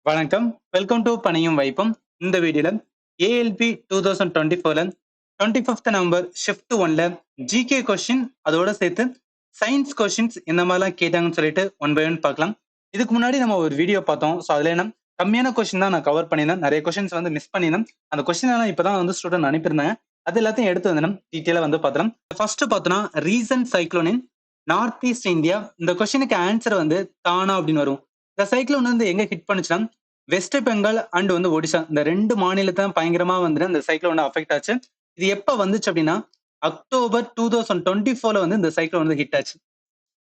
வணக்கம். Welcome to பணியும் வைப்பும். இந்த வீடியோல ஏஎல்பி 2024ல 25th நவம்பர் ஷிஃப்ட் 1ல ஜிகே கொஸ்டின் அதோட சேர்த்து சயின்ஸ் கொஸ்டின்ஸ் இந்த மாதிரிலாம் கேட்டாங்கன்னு சொல்லிட்டு ஒன் பை ஒன் பார்க்கலாம். இதுக்கு முன்னாடி நம்ம ஒரு வீடியோ பார்த்தோம். ஸோ அதுல என்ன கம்மியான கொஸ்டின் தான் நான் கவர் பண்ணியிருந்தேன். நிறைய கொஸ்டின்ஸ் வந்து மிஸ் பண்ணியிருந்தேன். அந்த கொஸ்டின் எல்லாம் இப்பதான் வந்து ஸ்டூடெண்ட் அனுப்பியிருந்தாங்க. அது எல்லாத்தையும் எடுத்து வந்து நம்ம டீட்டெயிலா வந்து பார்த்தோம். ஃபர்ஸ்ட் பார்த்தோம்னா recent cyclone in north east India. இந்த கொஸ்டினுக்கு ஆன்சர் வந்து தானா அப்படின்னு வரும். இந்த சைக்ளோன் வந்து எங்க ஹிட் பண்ணுச்சுன்னா வெஸ்ட் பெங்கால் அண்ட் வந்து ஒடிசா இந்த ரெண்டு மாநிலத்தை பயங்கரமா வந்து இந்த சைக்ளோன் அஃபெக்ட் ஆச்சு. இது எப்ப வந்துச்சு அப்படின்னா அக்டோபர் 2024ல வந்து இந்த சைக்ளோன் வந்து ஹிட் ஆச்சு.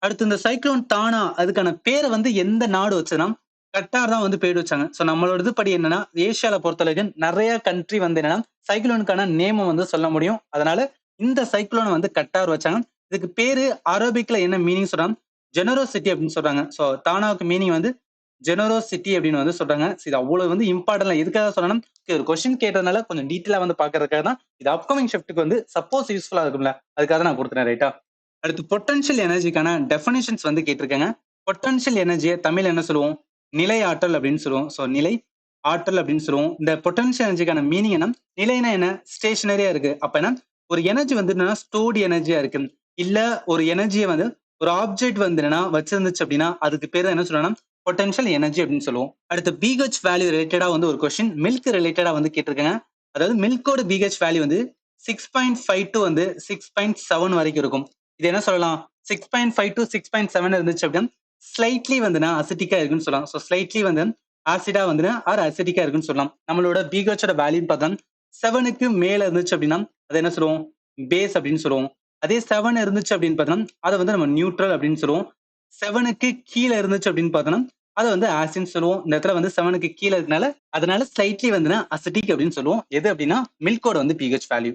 அடுத்து இந்த சைக்ளோன் தானா அதுக்கான பேரை வந்து எந்த நாடு வச்சுன்னா கட்டார் தான் வந்து பேர் வச்சாங்க. ஸோ நம்மளோட இது படி என்னன்னா ஏஷியால பொறுத்தளவுக்கு நிறைய கண்ட்ரி வந்து என்னன்னா சைக்ளோனுக்கான நேமை வந்து சொல்ல முடியும். அதனால இந்த சைக்ளோனை வந்து கட்டார் வச்சாங்க. இதுக்கு பேரு அரபிக்ல என்ன மீனிங் சொல்றாங்க ஜெனரோசிட்டி அப்படின்னு சொல்றாங்க. ஸோ தானாவுக்கு மீனிங் வந்து ஜெனரோசிட்டி அப்படின்னு வந்து சொல்றாங்க. இது அவ்வளவு வந்து இம்பார்ட்டன்ட் எதுக்காக சொல்லணும் ஒரு கொஸ்டின் கேட்டதுனால கொஞ்சம் டீட்டெயிலா வந்து பாக்குறதுக்காக தான் இது அப்கமிங் ஷிஃப்ட்டுக்கு வந்து சப்போஸ் யூஸ்ஃபுல்லா இருக்கும்ல அதுக்காக நான் கொடுத்துறேன். ரைட்டா? அடுத்து பொட்டன்ஷியல் எனர்ஜிக்கான டெஃபினிஷன்ஸ் வந்து கேட்டிருக்காங்க. பொட்டன்ஷியல் எனர்ஜியை தமிழ் என்ன சொல்லுவோம்? நிலை ஆற்றல் அப்படின்னு சொல்லுவோம். ஸோ நிலை ஆற்றல் அப்படின்னு சொல்லுவோம். இந்த பொட்டன்ஷியல் எனர்ஜிக்கான மீனிங் என்ன? நிலைனா என்ன? ஸ்டேஷனரியா இருக்கு. அப்ப என்ன ஒரு எனர்ஜி வந்து என்னன்னா ஸ்டோர்டு எனர்ஜியா இருக்கு. இல்ல ஒரு எனர்ஜியை வந்து ஒரு ஆப்ஜெக்ட் வந்து என்னன்னா வச்சிருந்துச்சு அப்படின்னா அதுக்கு பேர் என்ன சொல்லணும்? பொட்டன்ஷியல் எனர்ஜி அப்படின்னு சொல்லுவோம். அடுத்து பிஹெச் வேல்யூ ரிலேட்டடா வந்து ஒரு கொஸ்டின் மில்க் ரிலேட்டடா வந்து கேட்டிருக்காங்க. அதாவது மில்கோட பிஹெச் வேல்யூ வந்து 6.5 டு வந்து 6.7 வரைக்கும் இருக்கும். இது என்ன சொல்லலாம்? 6.5 டு 6.7 இருந்துச்சு அப்படின்னா ஸ்லைட்லி வந்துன்னா அசிட்டிக்கா இருக்குன்னு சொல்லலாம். ஸோ ஸ்லைட்லி வந்து ஆசிடா வந்துன்னா ஆர் அசிட்டிக்கா இருக்குன்னு சொல்லலாம். நம்மளோட பிஹெச்சோட வேல்யூன்னு பார்த்தா 7க்கு மேல இருந்துச்சு அப்படின்னா அதை என்ன சொல்லுவோம்? பேஸ் அப்படின்னு சொல்லுவோம். அதே 7 இருந்துச்சு அப்படின்னு பார்த்தோம்னா அதை வந்து நம்ம நியூட்ரல் அப்படின்னு சொல்லுவோம். 7க்கு கீழே இருந்துச்சு அப்படின்னு பார்த்தோம்னா அதை வந்து ஆசிட்னு சொல்லுவோம். இந்த இடத்துல வந்து 7க்கு கீழே இருக்கனால அதனால ஸ்லைட்லி வந்துன்னா அசிட்டிக் அப்படின்னு சொல்லுவோம். எது அப்படின்னா மில்கோட வந்து பிஹெச் வேல்யூ.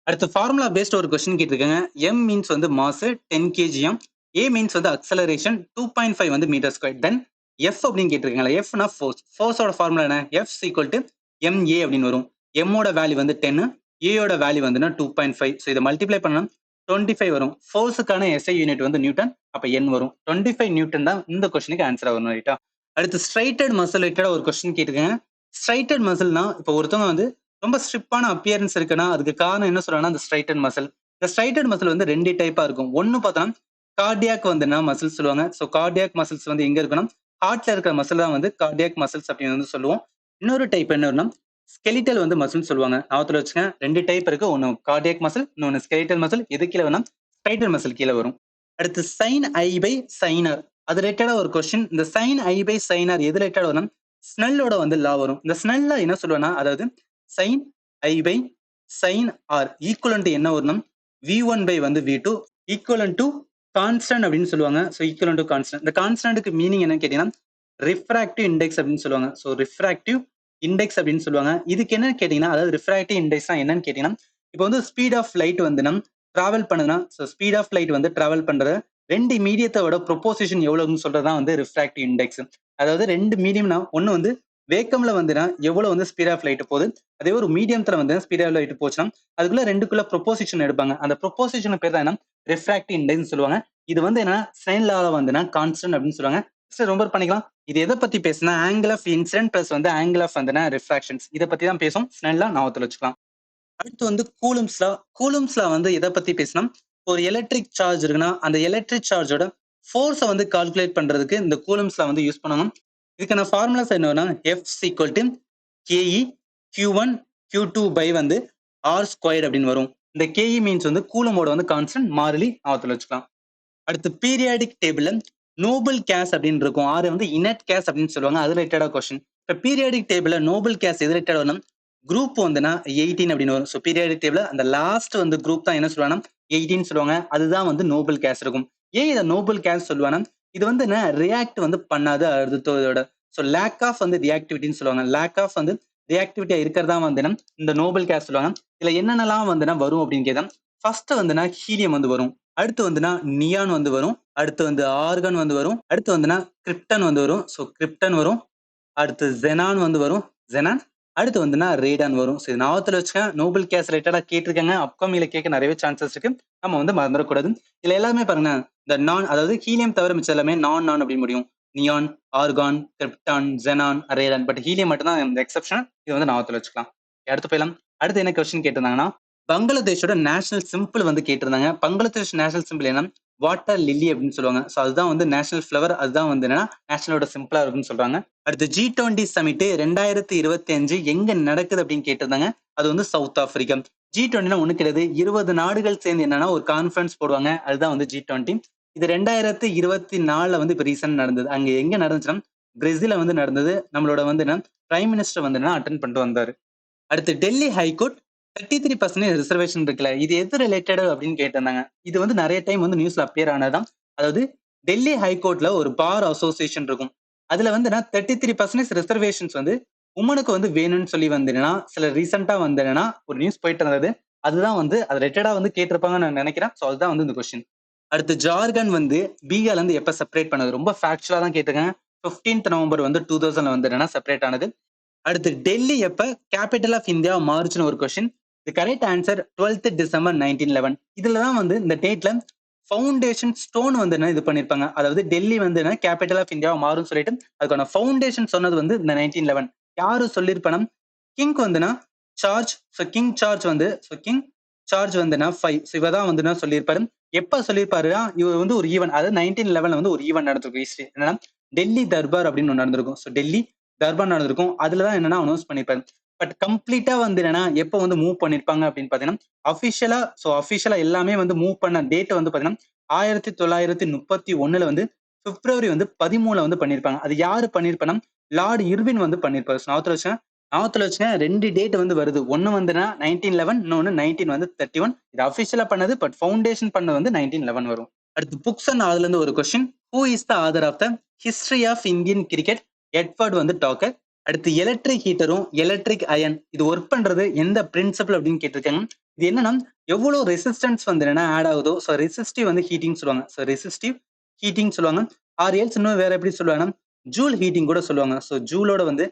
அடுத்து ஃபார்முலா பேஸ்ட் ஒரு கொஸ்டின் கேட்டிருக்காங்க. எம் மீன்ஸ் வந்து மாஸ் 10 kgm, ஏ மீன்ஸ் வந்து அக்சலரேஷன் 2.5 வந்து மீட்டர் ஸ்கொயர். தென் எஃப் அப்படின்னு கேட்டிருக்காங்க. எஃப்னா ஃபோர்ஸ். ஃபோர்ஸோட ஃபார்முலா என்ன? எஃப் ஈக்குவல் டு எம்ஏ அப்படின்னு வரும். எம்மோட வேல்யூ வந்து 10, ஏயோட வேல்யூ வந்துன்னா 2.5. ஸோ இதை மல்டிப்ளை பண்ணா 25 வரும். ஃபோர்ஸுக்கான எஸ்ஐ யூனிட் வந்து நியூட்டன். அப்ப என் வரும். 25 நியூட்டன் தான் இந்த கொஸ்டினுக்கு ஆன்சர் வரும். ரைட்டா? அடுத்து ஸ்ட்ரைட்டட் மசில் ரிலேட்டடா ஒரு கொஸ்டின் கேட்டிருக்காங்க. ஸ்ட்ரைட்டட் மசில்னா இப்போ ஒருத்தவங்க வந்து ரொம்ப ஸ்ட்ரிப்பான அப்பியரன்ஸ் இருக்குன்னா அதுக்கு காரணம் என்ன சொல்றாங்கன்னா அந்த ஸ்ட்ரைட்டட் மசில். இந்த ஸ்ட்ரைட்டட் மசில் வந்து ரெண்டு டைப்பா இருக்கும். ஒன்னு பார்த்தோம்னா கார்டியாக் வந்துன்னா மசில் சொல்லுவாங்க. ஸோ கார்டியாக் மசில்ஸ் வந்து எங்க இருக்கணும்? ஹார்ட்ல இருக்கிற மசில் தான் வந்து கார்டியாக் மசில்ஸ் அப்படின்னு வந்து சொல்லுவோம். இன்னொரு டைப் என்ன ஸ்கெலிட்டல் வந்து மசில் சொல்லுவாங்க. ஞாபகத்துல வச்சுங்க. ரெண்டு டைப் இருக்கு. ஒன்னு கார்டியாக் மசில், இன்னொன்னு ஸ்கெலிட்டல் மசில். எது கீழே வேணா ஸ்ட்ரைட்டட் மசில் கீழே வரும். அடுத்து சைன் ஐ பை சைனர் அது ரிலேட்டடா ஒரு கொஸ்டின். இந்த சைன் ஐ பை சைனர் எது ரிலேட்டடா வரும்? ஸ்னெல்லோட வந்து லா வரும். இந்த ஸ்னெல்ல என்ன சொல்லுவேன்னா அதாவது sine i by sine r equivalent என்ன வரணும்? V1 பை வந்து V2 ஈக்குவலன்ட் டு கான்ஸ்டன்ட் அப்படின்னு சொல்லுவாங்க. So equivalent to constant. இந்த கான்ஸ்டன்ட்டுக்கு மீனிங் என்னன்னு கேட்டீங்கன்னா ரிஃப்ராக்டிவ் இண்டெக்ஸ் அப்படின்னு சொல்லுவாங்க. ஸோ ரிஃப்ராக்டிவ் இண்டெக்ஸ் அப்படின்னு சொல்லுவாங்க. இதுக்கு என்னன்னு கேட்டீங்கன்னா அதாவது ரிஃப்ராக்டிவ் இண்டெக்ஸ் என்னன்னு கேட்டீங்கன்னா இப்போ வந்து ஸ்பீட் ஆஃப் லைட் வந்து நம்ம டிராவல் பண்ணுதுன்னா ஸோ ஸ்பீட் ஆஃப் லைட் வந்து டிராவல் பண்றது ரெண்டு மீடியத்தோட ப்ரொபோசிஷன் எவ்வளவுன்னு சொல்றதுதான் வந்து ரிஃப்ராக்டிவ் இண்டெக்ஸ். அதாவது ரெண்டு மீடியம்னா ஒன்னு வந்து வேக்கம்ல வந்துன்னா எவ்வளவு வந்து ஸ்பீட் ஆஃப் லைட் போகுது, அதே ஒரு மீடியத்துல வந்து ஸ்பீட் ஆஃப் லைட் போச்சுன்னா அதுக்குள்ள ரெண்டுக்குள்ள ப்ரொபோசிஷன் எடுப்பாங்க. அந்த ப்ரொபோசிஷன் பேர் தான் என்ன? ரிஃப்ராக்டிவ் இண்டெக்ஸ் சொல்லுவாங்க. இது வந்து என்ன ஸ்னெல் லால வந்துன்னா கான்ஸ்டன்ட் அப்படின்னு சொல்லுவாங்க. ரொம்ப பண்ணிக்கலாம். இது எதை பத்தி பேசுனா ஆங்கிள் ஆஃப் இன்சிடென்ட் பிளஸ் வந்து ஆங்கிள் ஆஃப் வந்துன்னா ரிஃப்ராக்ஷன்ஸ் இதை பத்தி தான் பேசும். ஸ்னெல்லா ஞாபகத்துல வச்சுக்கலாம். அடுத்து வந்து கூலும்ஸ்லா. கூலும்ஸ்லா வந்து எதை பத்தி பேசினா ஒரு எலக்ட்ரிக் சார்ஜ் இருக்குன்னா அந்த எலக்ட்ரிக் சார்ஜோட ஃபோர்ஸை வந்து கால்குலேட் பண்றதுக்கு இந்த கூலும்ஸ்லா வந்து யூஸ் பண்ணுவாங்க. இதுக்கான ஃபார்முலாஸ் என்னன்னா F equal to KE Q1 Q2 by வந்து ஆர் ஸ்கொயர் அப்படின்னு வரும். இந்த கேஇ மீன்ஸ் வந்து கூலமோட வந்து கான்ஸ்டன்ட் மாறிலி ஞாபகத்துல வச்சுக்கலாம். அடுத்து பீரியாடிக் டேபிள்ல நோபல் கேஸ் அப்படின்னு இருக்கும். ஆறு வந்து இனட் கேஸ் அப்படின்னு சொல்லுவாங்க. அது ரிலேட்டடா கொஸ்டின். இப்ப பீரியாடிக் டேபிள்ல நோபல் கேஸ் எது ரிலேட்டட் வரும்? குரூப் வந்துன்னா 18 அப்படின்னு வரும். ஸோ பீரியாடிக் டேபிள்ல அந்த லாஸ்ட் வந்து குரூப் தான் என்ன சொல்லுவாங்கன்னா 18 சொல்லுவாங்க. அதுதான் வந்து நோபல் கேஸ் இருக்கும். ஏன் இதை நோபல் கேஸ் சொல்லுவாங்கன்னா இது வந்து என்ன ரியாக்ட் வந்து பண்ணாது அடுத்ததோட. ஸோ லேக் ஆஃப் வந்து ரியாக்டிவிட்டின்னு சொல்லுவாங்க. லேக் ஆஃப் வந்து ரியாக்டிவிட்டியா இருக்கிறதா வந்து இந்த நோபல் கேஸ் சொல்லுவாங்க. இதுல என்னென்னலாம் வந்துன்னா வரும் அப்படின்னு கேட்டா ஃபர்ஸ்ட் வந்துன்னா ஹீலியம் வந்து வரும். அடுத்து வந்துன்னா நியான் வந்து வரும். அடுத்து வந்து ஆர்கன் வந்து வரும். அடுத்து வந்துன்னா கிரிப்டன் வந்து வரும். ஸோ கிரிப்டன் வரும். அடுத்து ஜெனான் வந்து வரும். ஜெனான் அடுத்து வந்துன்னா ரேடான் வரும். சரி ஞாபகத்துல வச்சுக்க. நோபல் கேஸ் ரிலேட்டடா கேட்டிருக்காங்க. அப்கமிங்ல கேட்க நிறையவே சான்சஸ் இருக்கு. நம்ம வந்து மறந்துடக்கூடாது. இதுல எல்லாமே பாருங்க இந்த நான் அதாவது ஹீலியம் தவிர மிச்சம் எல்லாமே நான் அப்படின்னு முடியும். Neon, argon, krypton, xenon, Radon. But helium மட்டும் தான் இந்த எக்ஸெப்ஷன். இது வந்து ஞாபகத்துல வச்சுக்கலாம். அடுத்து போயிடலாம். அடுத்து என்ன கொஸ்டின் கேட்டிருந்தாங்கன்னா, பங்களாதேஷோட நேஷனல் சிம்பிள் வந்து கேட்டிருந்தாங்க. பங்களாதேஷ் நேஷனல் சிம்பிள் என்ன? வாட்டர் லில்லி அப்படின்னு சொல்லுவாங்க. ஸோ அதுதான் வந்து நேஷனல் ஃபிளவர். அதுதான் வந்து என்னன்னா நேஷனலோட சிம்பிளா இருக்குன்னு சொல்றாங்க. அடுத்து G20 சமிட் 2025 எங்க நடக்குது அப்படின்னு கேட்டிருந்தாங்க. அது வந்து சவுத் ஆப்பிரிக்கா. G20 ஒண்ணு கிடையாது. 20 நாடுகள் சேர்ந்து என்னன்னா ஒரு கான்ஃபரன்ஸ் போடுவாங்க. அதுதான் வந்து G20. இது 2024 வந்து இப்ப ரீசெண்ட் நடந்தது. அங்க எங்க நடந்துச்சுன்னா பிரேசில வந்து நடந்தது. நம்மளோட வந்து என்ன பிரைம் மினிஸ்டர் வந்து என்ன அட்டென்ட் பண்ணிட்டு வந்தாரு. அடுத்து டெல்லி ஹைகோர்ட் 33% ரிசர்வேஷன் இருக்குல்ல, இது எது ரிலேட்டட் அப்படின்னு கேட்டிருந்தாங்க. இது வந்து நிறைய டைம் வந்து நியூஸ்ல அப்பியர் ஆனதுதான். அதாவது டெல்லி ஹைகோர்ட்ல ஒரு பார் அசோசியேஷன் இருக்கும். அதுல வந்து 33% ரிசர்வேஷன்ஸ் வந்து உமனுக்கு வந்து வேணும்னு சொல்லி வந்து சில ரீசெண்டா வந்து ஒரு நியூஸ் போயிட்டு இருந்தது. அதுதான் வந்து அது ரிலேட்டடா வந்து கேட்டிருப்பாங்கன்னு நான் நினைக்கிறேன். ஸோ அதுதான் வந்து இந்த கொஸ்டின். அடுத்து ஜார்க்கண்ட் வந்து பீகார்ல இருந்து எப்ப செப்பரேட் பண்ணது? ரொம்ப ஃபேக்சுவலா தான் கேட்டிருக்காங்க. 15th நவம்பர் வந்து 2000 வந்து செப்பரேட் ஆனது. அடுத்து டெல்லி எப்ப கேபிட்டல் ஆஃப் இந்தியா மாறுச்சுன்னு ஒரு question. The correct answer 12th December 1911. இதுலதான் வந்து இந்த டேட்ல ஃபவுண்டேஷன் ஸ்டோன் வந்து இது பண்ணிருப்பாங்க. அதாவது டெல்லி வந்து கேபிட்டல் ஆஃப் இந்தியா மாறும் சொல்லிட்டு அதுக்கான ஃபவுண்டேஷன் சொன்னது வந்து இந்த 1911. யாரு சொல்லிருப்பனா கிங் வந்துனா சார்ஜ். ஸோ கிங் சார்ஜ் வந்து கிங் சார்ஜ் வந்துனா 5. ஸோ இவதான் வந்து சொல்லியிருப்பாரு. எப்ப சொல்லியிருப்பாருன்னா இவர் வந்து ஒரு ஈவென்ட், அதாவது 1911 வந்து ஒரு ஈவென்ட் நடந்திருக்கும் ஹிஸ்டரி. என்னன்னா டெல்லி தர்பார் அப்படின்னு ஒன்று நடந்திருக்கும். ஸோ டெல்லி தர்பார் நடந்திருக்கும். அதுலதான் என்னன்னா அனௌன்ஸ் பண்ணிருப்பாரு. பட் கம்ப்ளீட்டா வந்து என்னன்னா எப்ப வந்து மூவ் பண்ணிருப்பாங்க அப்படின்னு பாத்தீங்கன்னா அபிஷியலா எல்லாமே வந்து மூவ் பண்ண டேட் வந்து பாத்தீங்கன்னா 1931 வந்து பிப்ரவரி வந்து 13 வந்து பண்ணிருப்பாங்க. அது யாரு பண்ணிருப்பாங்கன்னா லார்ட் இர்வின் வந்து பண்ணிருப்பாரு. ஞாபகத்துல வச்சுங்க 2 டேட் வந்து வருது. ஒன்னு வந்து 1911, இன்னொன்னு 19 வந்து 31. இது அபிஷியலா பண்ணது. பட் ஃபவுண்டேஷன் பண்ணது வந்து 1911 வரும். அடுத்து புக்ஸ் அண்ட் அதுல இருந்து ஒரு question. Who is the author of the history of Indian cricket? Edward வந்து டாக்கர். அடுத்து எலக்ட்ரிக் ஹீட்டரும் எலக்ட்ரிக் அயன் இது ஒர்க் பண்றது எந்த பிரின்சிபல் அப்படின்னு கேட்டிருக்காங்க. இது என்னன்னா எவ்வளவு ரெசிஸ்டன்ஸ் வந்து ஆட் ஆகுதோ, ஸோ ரெசிஸ்டிவ் வந்து ஹீட்டிங் சொல்லுவாங்க. ஸோ ரெசிஸ்டிவ் ஹீட்டிங் சொல்லுவாங்க. ஆர் எல்ஸ் இன்னும் வேற எப்படி சொல்லுவாங்கன்னா ஜூல் ஹீட்டிங் கூட சொல்லுவாங்க. ஸோ ஜூலோட வந்து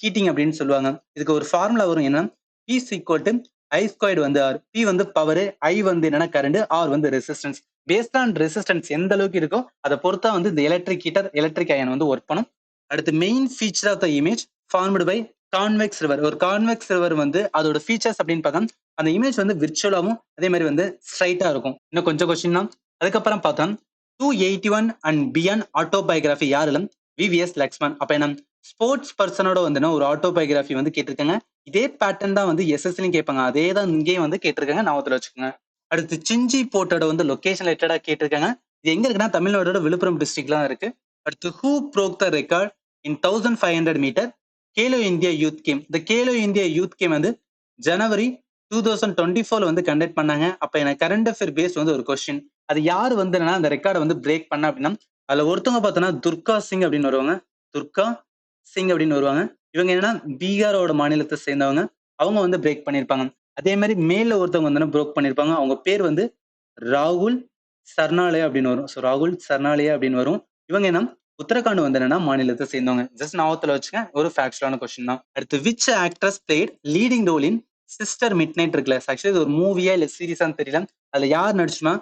ஹீட்டிங் அப்படின்னு சொல்லுவாங்க. இதுக்கு ஒரு ஃபார்முலா வரும். என்ன P = I ஸ்கொயர்டு வந்து R. P வந்து பவர், I வந்து என்னன்னா கரண்ட், R வந்து ரெசிஸ்டன்ஸ். பேஸ்ட் ஆன் ரெசிஸ்டன்ஸ் எந்த அளவுக்கு இருக்கோ அதை பொறுத்தா வந்து இந்த எலக்ட்ரிக் ஹீட்டர் எலக்ட்ரிக் அயன் வந்து ஒர்க் பண்ணும். அடுத்து main feature of the image formed by convex river. ஒரு கான்வெக்ஸ் ரிவர் வந்து அதோட ஃபீச்சர்ஸ் அப்படின்னு பார்த்தா அந்த இமேஜ் வந்து விர்ச்சுவலாவும் அதே மாதிரி வந்து ஸ்ட்ரைட்டா இருக்கும். இன்னும் கொஞ்சம் கொஸ்டின் தான். அதுக்கப்புறம் பார்த்தா 281 அண்ட் பியாண்ட் ஆட்டோபயோகிராஃபி யாருல? VVS லக்ஷ்மன். அப்ப என்ன ஸ்போர்ட்ஸ் பர்சனோட வந்து ஒரு ஆட்டோபயோகிராஃபி வந்து கேட்டிருக்காங்க. இதே பேட்டர்ன் தான் வந்து எஸ்எஸ்லையும் கேட்பாங்க. அதே தான் இங்கேயும் வந்து கேட்டிருக்காங்க. ஞாபகத்துல வச்சுக்கோங்க. அடுத்து சிஞ்சி போர்ட்டோட வந்து லொகேஷன் ரிலேட்டடா கேட்டிருக்காங்க. இது எங்க இருக்குன்னா தமிழ்நாடோட விழுப்புரம் டிஸ்ட்ரிக்ட்ல இருக்கு. அடுத்து who broke the record in 1500 metre? Khelo India youth game. இந்த கேலோ இந்தியா யூத் கேம் வந்து ஜனவரி 2024 வந்து கண்டக்ட் பண்ணாங்க. அப்ப எனக்கு கரண்ட் அஃபேர் பேஸ் வந்து ஒரு கொஸ்டின். அது யாரு வந்து அந்த ரெக்கார்டை வந்து பிரேக் பண்ண அப்படின்னா அதுல ஒருத்தவங்க பார்த்தோன்னா துர்கா சிங் அப்படின்னு வருவாங்க. துர்கா சிங் அப்படின்னு வருவாங்க. இவங்க என்னன்னா பீகாரோட மாநிலத்தை சேர்ந்தவங்க. அவங்க வந்து பிரேக் பண்ணிருப்பாங்க. அதே மாதிரி மேல ஒருத்தவங்க வந்து ப்ரோக் பண்ணிருப்பாங்க. அவங்க பேர் வந்து ராகுல் சர்னாலயா அப்படின்னு வரும். ஸோ ராகுல் சர்னாலயா அப்படின்னு வரும். இவங்க என்ன உத்தரகாண்ட் வந்து என்னன்னா மாநிலத்தை சேர்ந்தவங்க. ஜஸ்ட் ஞாபகத்துல வச்சுக்க. ஒரு ஃபேக்சுவலான கொஸ்டின் தான். அடுத்து which actress played leading role in sister midnight இருக்குல்ல. ஆக்சுவலி இது ஒரு மூவியா இல்ல சீரிஸான்னு தெரியல. அதுல யார் நடிச்சுமா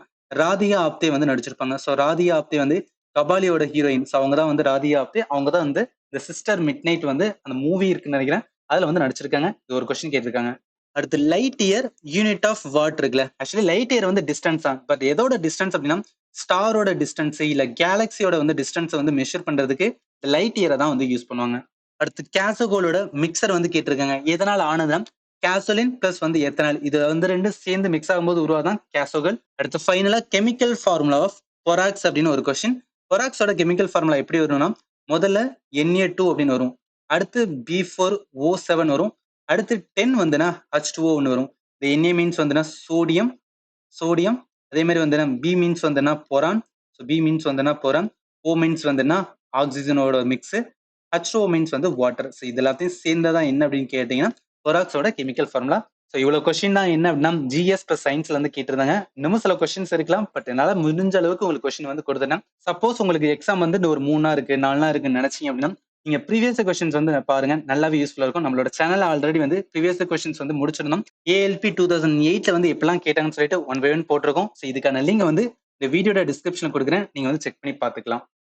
ராதிகா ஆப்தே வந்து நடிச்சிருப்பாங்க. ஸோ ராதிகா ஆப்தே வந்து கபாலியோட ஹீரோயின். ஸோ அவங்க தான் வந்து ராதிகா ஆப்தே. அவங்க தான் வந்து இந்த சிஸ்டர் மிட் நைட் வந்து அந்த மூவி இருக்குன்னு நினைக்கிறேன். அதுல வந்து நடிச்சிருக்காங்க. இது ஒரு கொஸ்டின் கேட்டிருக்காங்க. அடுத்து light year unit of what இருக்குல்ல. ஆக்சுவலி லைட் இயர் வந்து டிஸ்டன்ஸ் தான். பட் எதோட டிஸ்டன்ஸ் அப்படின்னா ஸ்டாரோட டிஸ்டன்ஸ் இல்ல கேலக்சியோட வந்து டிஸ்டன்ஸ் வந்து மெஷர் பண்றதுக்கு லைட் இயரை தான் வந்து யூஸ் பண்ணுவாங்க. அடுத்து கேசகோலோட மிக்சர் வந்து கேட்டிருக்காங்க. எதனால ஆனதுன்னா கேசோலின் பிளஸ் வந்து எத்தனால். இது வந்து ரெண்டு சேர்ந்து மிக்ஸ் ஆகும்போது உருவாதான் கேசோகல். அடுத்து ஃபைனலா கெமிக்கல் ஃபார்முலா ஆஃப் பொராக்ஸ் அப்படின்னு ஒரு கொஸ்டின். பொராக்ஸோட கெமிக்கல் ஃபார்முலா எப்படி வரும்னா முதல்ல Na2 அப்படின்னு வரும். அடுத்து B4O7 வரும். அடுத்து 10 வந்துன்னா H2O ஒன்று வரும். இந்த Na மீன்ஸ் வந்துன்னா சோடியம். அதே மாதிரி வந்துன்னா B மீன்ஸ் வந்துன்னா பொரான். ஸோ B மீன்ஸ் வந்துன்னா பொரான். O மீன்ஸ் வந்துன்னா ஆக்சிஜனோட மிக்ஸ். H2O மீன்ஸ் வந்து வாட்டர். ஸோ இது எல்லாத்தையும் சேர்ந்ததான் என்ன அப்படின்னு கேட்டீங்கன்னா பொராக்ஸோட கெமிக்கல் ஃபார்முலா. ஸோ இவ்வளவு கொஸ்டின் தான் என்ன அப்படின்னா GS பிளஸ் சயின்ஸ்ல இருந்து கேட்டிருந்தாங்க. இன்னமும் சில கொஸ்டின்ஸ் இருக்கலாம். பட் என்னால முடிஞ்ச அளவுக்கு உங்களுக்கு கொஸ்டின் வந்து கொடுத்துட்டேன். சப்போஸ் உங்களுக்கு எக்ஸாம் வந்து ஒரு 3 நாள் இருக்கு 4 நாள் இருக்குன்னு நினைச்சீங்க அப்படின்னா நீங்க ப்ரீவியஸ் கொஸ்டின்ஸ் வந்து பாருங்க. நல்லாவே யூஸ்ஃபுல்லா இருக்கும். நம்மளோட சேனல் ஆல்ரெடி வந்து ப்ரீவியஸ் கொஸ்டின்ஸ் வந்து முடிச்சிருந்தோம். ALP 2008 வந்து எப்பெல்லாம் கேட்டாங்கன்னு சொல்லிட்டு 1 by 1 போட்டிருக்கோம். ஸோ இதுக்கான லிங்க் வந்து இந்த வீடியோட டிஸ்கிரிப்ஷன்ல கொடுக்குறேன். நீங்க வந்து செக் பண்ணி பார்த்துக்கலாம்.